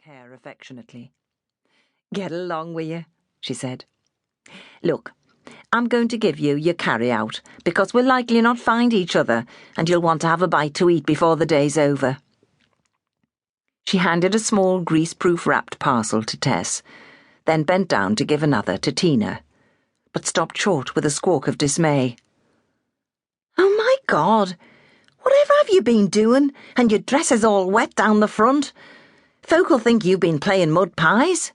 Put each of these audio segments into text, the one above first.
hair affectionately. "Get along with you," she said. "Look, I'm going to give you your carry-out, because we'll likely not find each other, and you'll want to have a bite to eat before the day's over." She handed a small grease-proof wrapped parcel to Tess, then bent down to give another to Tina, but stopped short with a squawk of dismay. "Oh my God! Whatever have you been doing, and your dress is all wet down the front? Folk'll think you've been playing mud pies."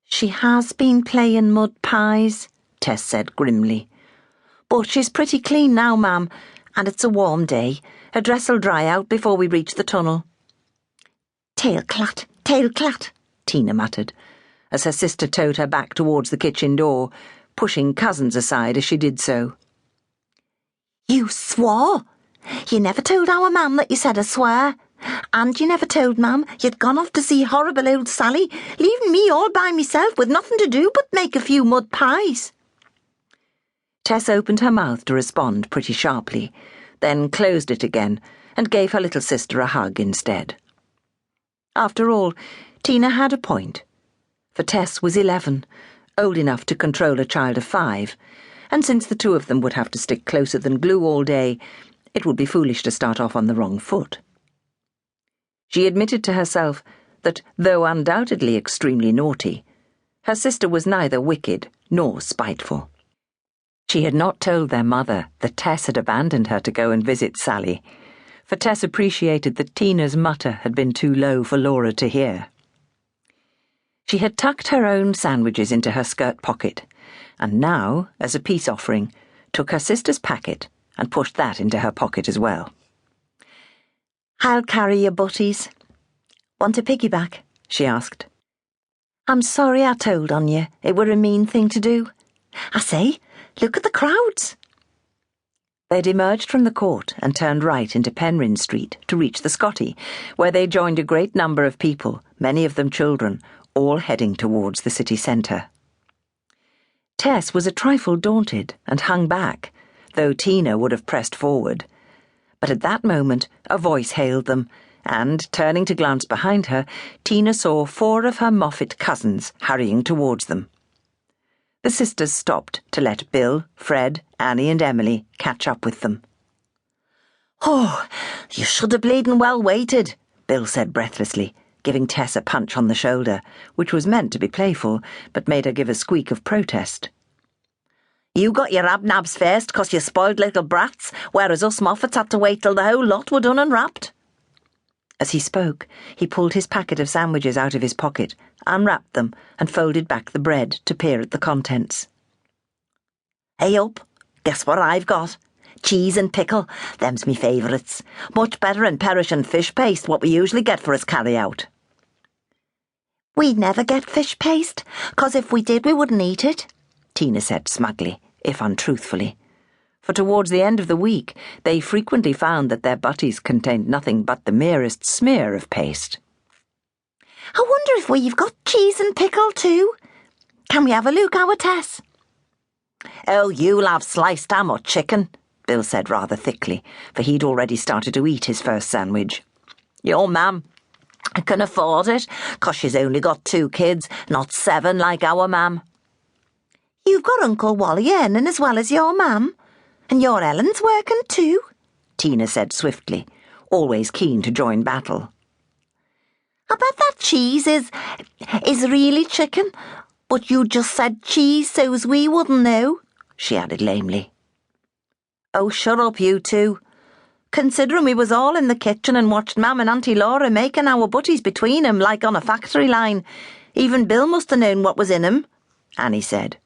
"She has been playing mud pies," Tess said grimly. "But she's pretty clean now, ma'am, and it's a warm day. Her dress'll dry out before we reach the tunnel." Tail clat, Tina muttered, as her sister towed her back towards the kitchen door, pushing Cousins aside as she did so. "You swore! You never told our ma'am that you said a swear. And you never told ma'am you'd gone off to see horrible old Sally, leaving me all by myself with nothing to do but make a few mud pies." Tess opened her mouth to respond pretty sharply, then closed it again and gave her little sister a hug instead. After all, Tina had a point, for Tess was 11, old enough to control a child of 5, and since the two of them would have to stick closer than glue all day, it would be foolish to start off on the wrong foot. She admitted to herself that, though undoubtedly extremely naughty, her sister was neither wicked nor spiteful. She had not told their mother that Tess had abandoned her to go and visit Sally, for Tess appreciated that Tina's mutter had been too low for Laura to hear. She had tucked her own sandwiches into her skirt pocket, and now, as a peace offering, took her sister's packet and pushed that into her pocket as well. "I'll carry your butties. Want a piggyback?" she asked. "I'm sorry I told on you. It were a mean thing to do. I say, look at the crowds." They'd emerged from the court and turned right into Penryn Street to reach the Scotty, where they joined a great number of people, many of them children, all heading towards the city centre. Tess was a trifle daunted and hung back, though Tina would have pressed forward. But at that moment, a voice hailed them, and, turning to glance behind her, Tina saw 4 of her Moffat cousins hurrying towards them. The sisters stopped to let Bill, Fred, Annie and Emily catch up with them. "Oh, you should have bleedin' well waited," Bill said breathlessly, giving Tess a punch on the shoulder, which was meant to be playful, but made her give a squeak of protest. "You got your abnabs first, 'cause you spoiled little brats, whereas us Moffats had to wait till the whole lot were done and wrapped." As he spoke, he pulled his packet of sandwiches out of his pocket, unwrapped them, and folded back the bread to peer at the contents. "Hey up, guess what I've got? Cheese and pickle, them's me favourites. Much better than perishing fish paste, what we usually get for us carry-out." "We never get fish paste, 'cause if we did we wouldn't eat it," Tina said smugly, if untruthfully, for towards the end of the week they frequently found that their butties contained nothing but the merest smear of paste. "I wonder if we've got cheese and pickle too. Can we have a look, our Tess?" "Oh, you'll have sliced ham or chicken," Bill said rather thickly, for he'd already started to eat his first sandwich. "Your mam can afford it, 'cause she's only got 2 kids, not 7 like our mam." "You've got Uncle Wally earning as well as your mam, and your Ellen's working too," Tina said swiftly, always keen to join battle. "I bet that cheese is really chicken, but you just said cheese so's we wouldn't know," she added lamely. "Oh, shut up, you two. Considering we was all in the kitchen and watched Mam and Auntie Laura making our butties between 'em like on a factory line, even Bill must have known what was in 'em," Annie said.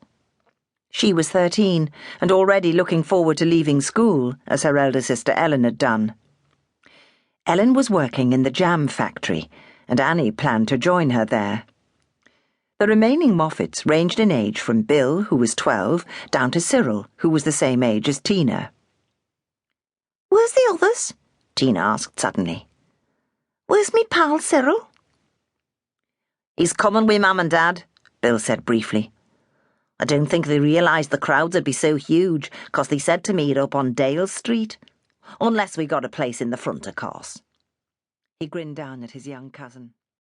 She was 13 and already looking forward to leaving school, as her elder sister Ellen had done. Ellen was working in the jam factory, and Annie planned to join her there. The remaining Moffats ranged in age from Bill, who was 12, down to Cyril, who was the same age as Tina. "Where's the others?" Tina asked suddenly. "Where's me pal Cyril?" "He's coming wi' Mam and Dad," Bill said briefly. "I don't think they realised the crowds would be so huge, 'cause they said to meet up on Dale Street. Unless we got a place in the front, of course." He grinned down at his young cousin.